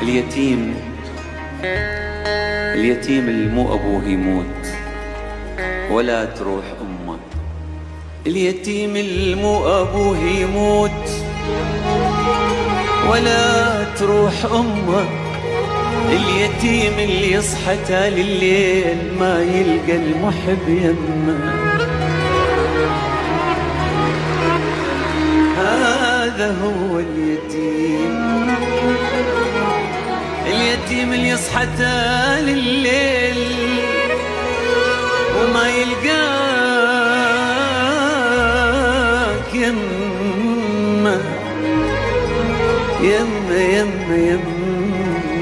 اليتيم اللي مو أبوه يموت ولا تروح أمه، اليتيم اللي مو أبوه يموت ولا تروح أمه، اليتيم اللي يصحى تالي الليل ما يلقى المحب يمه. هذا هو اليتيم اللي يصحى تالي الليل وما يلقاك يمه يمه يمه يمه.